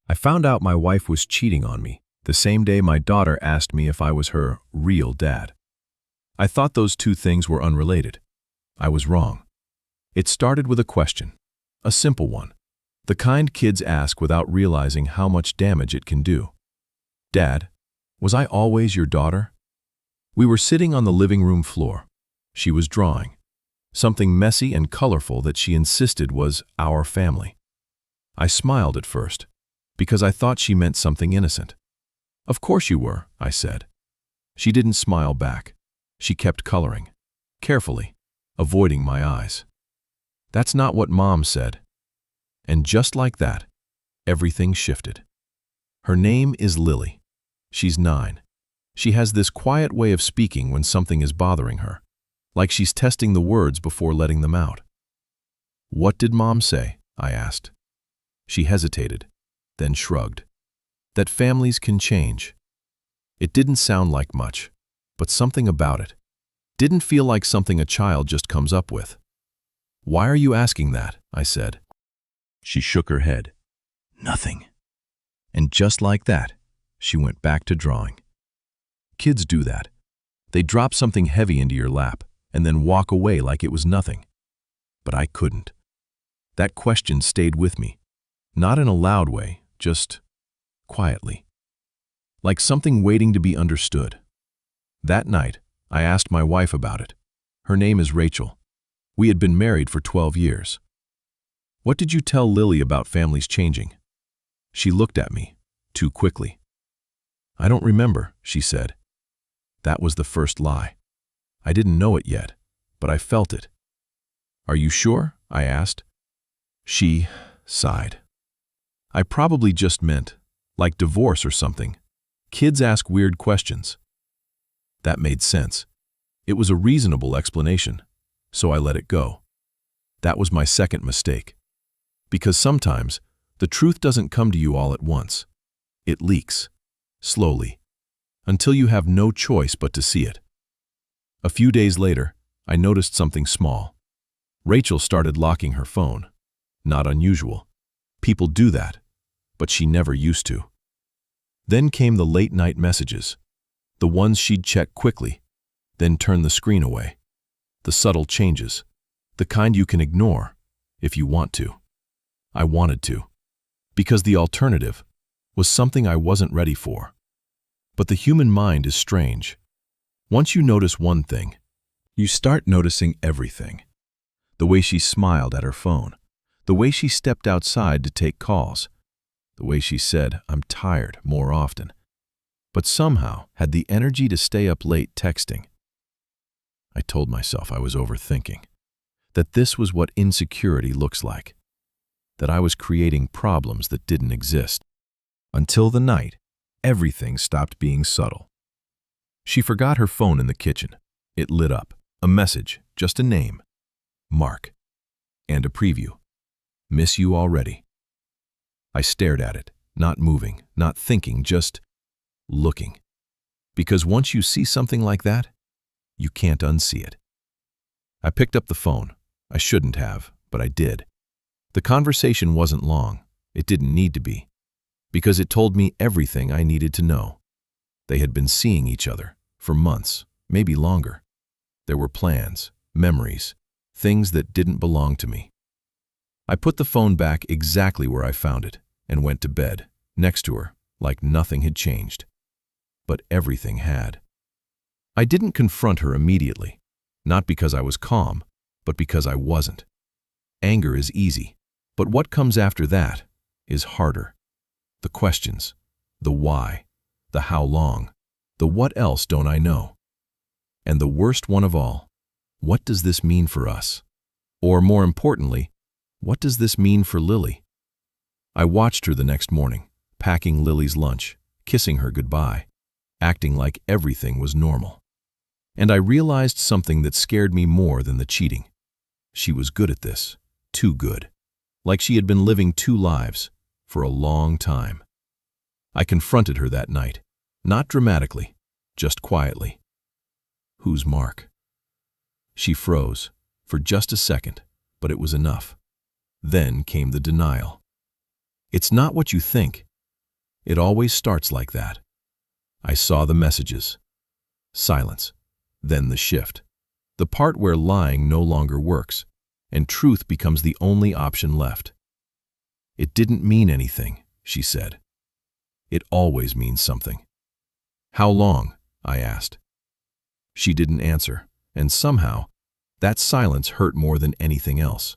I found out my wife was cheating on me the same day my daughter asked me if I was her real dad. I thought those two things were unrelated. I was wrong. It started with a question, a simple one, the kind kids ask without realizing how much damage it can do. Dad, was I always your daughter? We were sitting on the living room floor. She was drawing, something messy and colorful that she insisted was our family. I smiled at first, because I thought she meant something innocent. Of course you were, I said. She didn't smile back. She kept coloring, carefully, avoiding my eyes. That's not what Mom said. And just like that, everything shifted. Her name is Lily. She's 9. She has this quiet way of speaking when something is bothering her, like she's testing the words before letting them out. What did Mom say? I asked. She hesitated, then shrugged. That families can change. It didn't sound like much, but something about it didn't feel like something a child just comes up with. Why are you asking that? I said. She shook her head. Nothing. And just like that, she went back to drawing. Kids do that. They drop something heavy into your lap and then walk away like it was nothing. But I couldn't. That question stayed with me, not in a loud way, just quietly, like something waiting to be understood. That night, I asked my wife about it. Her name is Rachel. We had been married for 12 years. What did you tell Lily about families changing? She looked at me, too quickly. I don't remember, she said. That was the first lie. I didn't know it yet, but I felt it. Are you sure? I asked. She sighed. I probably just meant, like divorce or something. Kids ask weird questions. That made sense. It was a reasonable explanation, so I let it go. That was my second mistake. Because sometimes, the truth doesn't come to you all at once. It leaks, slowly, until you have no choice but to see it. A few days later, I noticed something small. Rachel started locking her phone. Not unusual. People do that, but she never used to. Then came the late-night messages, the ones she'd check quickly, then turn the screen away. The subtle changes, the kind you can ignore if you want to. I wanted to, because the alternative was something I wasn't ready for. But the human mind is strange. Once you notice one thing, you start noticing everything. The way she smiled at her phone, the way she stepped outside to take calls, the way she said, "I'm tired," more often, but somehow had the energy to stay up late texting. I told myself I was overthinking, that this was what insecurity looks like, that I was creating problems that didn't exist. Until the night, everything stopped being subtle. She forgot her phone in the kitchen. It lit up. A message, just a name. Mark. And a preview. Miss you already. I stared at it, not moving, not thinking, just looking. Because once you see something like that, you can't unsee it. I picked up the phone. I shouldn't have, but I did. The conversation wasn't long. It didn't need to be, because it told me everything I needed to know. They had been seeing each other for months, maybe longer. There were plans, memories, things that didn't belong to me. I put the phone back exactly where I found it and went to bed, next to her, like nothing had changed. But everything had. I didn't confront her immediately, not because I was calm, but because I wasn't. Anger is easy, but what comes after that is harder. The questions, the why, the how long, the what else don't I know? And the worst one of all, what does this mean for us? Or more importantly, what does this mean for Lily? I watched her the next morning, packing Lily's lunch, kissing her goodbye, acting like everything was normal. And I realized something that scared me more than the cheating. She was good at this, too good, like she had been living two lives for a long time. I confronted her that night, not dramatically, just quietly. Who's Mark? She froze, for just a second, but it was enough. Then came the denial. It's not what you think, It always starts like that. I saw the messages. Silence. Then the shift. The part where lying no longer works, and truth becomes the only option left. It didn't mean anything, she said. It always means something. How long? I asked. She didn't answer, and somehow, that silence hurt more than anything else.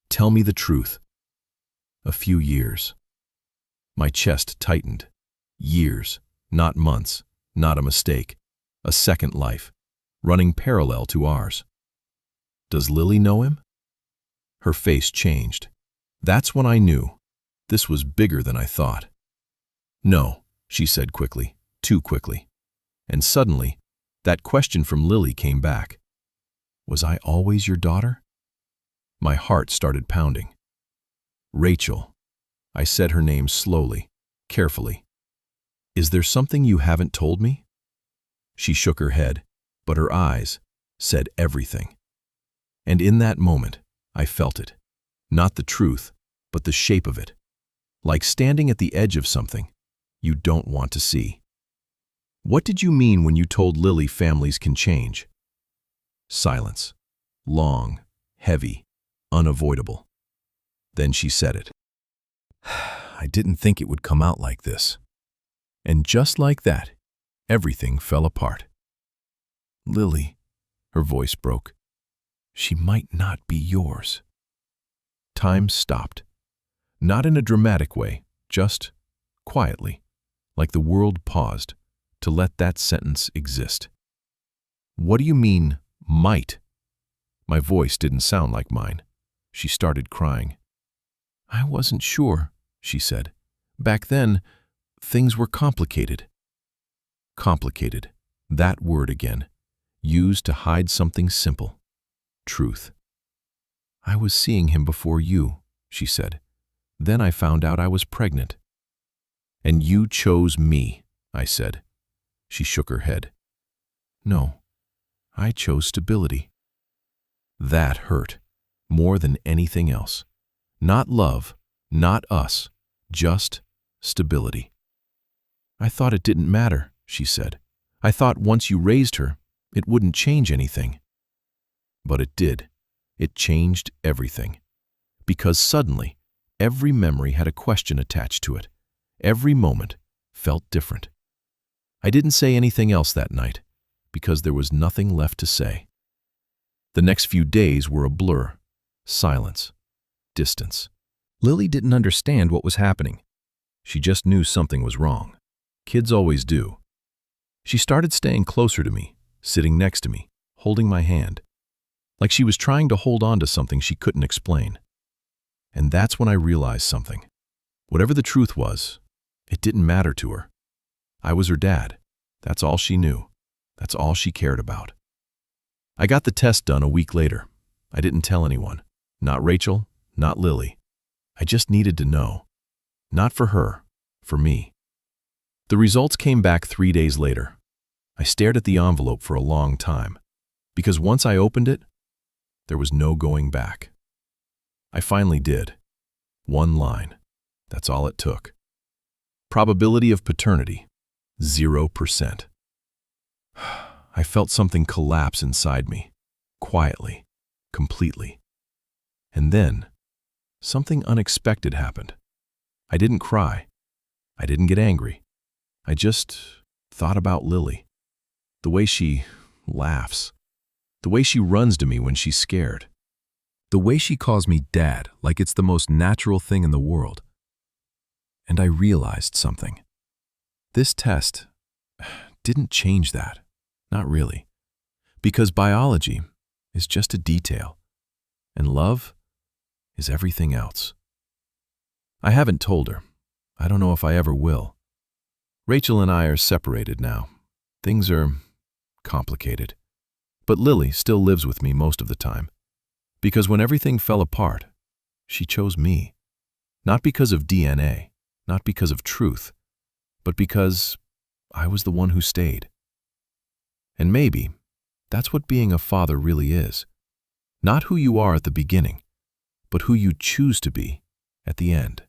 Tell me the truth. A few years. My chest tightened. Years, not months, not a mistake. A second life, running parallel to ours. Does Lily know him? Her face changed. That's when I knew. This was bigger than I thought. No, she said quickly, too quickly. And suddenly, that question from Lily came back. Was I always your daughter? My heart started pounding. Rachel. I said her name slowly, carefully. Is there something you haven't told me? She shook her head, but her eyes said everything. And in that moment, I felt it. Not the truth, but the shape of it. Like standing at the edge of something you don't want to see. What did you mean when you told Lily families can change? Silence. Long, heavy, unavoidable. Then she said it. I didn't think it would come out like this. And just like that, everything fell apart. Lily, her voice broke. She might not be yours. Time stopped. Not in a dramatic way, just quietly, like the world paused to let that sentence exist. What do you mean, might? My voice didn't sound like mine. She started crying. I wasn't sure, she said. Back then, things were complicated. Complicated, that word again, used to hide something simple. Truth. I was seeing him before you, she said. Then I found out I was pregnant. And you chose me, I said. She shook her head. No, I chose stability. That hurt, more than anything else. Not love, not us, just stability. I thought it didn't matter, she said. I thought once you raised her, it wouldn't change anything. But it did. It changed everything. Because suddenly, every memory had a question attached to it. Every moment felt different. I didn't say anything else that night, because there was nothing left to say. The next few days were a blur. Silence. Distance. Lily didn't understand what was happening. She just knew something was wrong. Kids always do. She started staying closer to me, sitting next to me, holding my hand, like she was trying to hold on to something she couldn't explain. And that's when I realized something. Whatever the truth was, it didn't matter to her. I was her dad. That's all she knew. That's all she cared about. I got the test done a week later. I didn't tell anyone. Not Rachel, not Lily. I just needed to know. Not for her, for me. The results came back 3 days later. I stared at the envelope for a long time, because once I opened it, there was no going back. I finally did. One line. That's all it took. Probability of paternity, 0%. I felt something collapse inside me, quietly, completely. And then, something unexpected happened. I didn't cry. I didn't get angry. I just thought about Lily. The way she laughs. The way she runs to me when she's scared. The way she calls me Dad, like it's the most natural thing in the world. And I realized something. This test didn't change that. Not really. Because biology is just a detail. And love is everything else. I haven't told her. I don't know if I ever will. Rachel and I are separated now. Things are complicated. But Lily still lives with me most of the time. Because when everything fell apart, she chose me. Not because of DNA, not because of truth, but because I was the one who stayed. And maybe that's what being a father really is. Not who you are at the beginning, but who you choose to be at the end.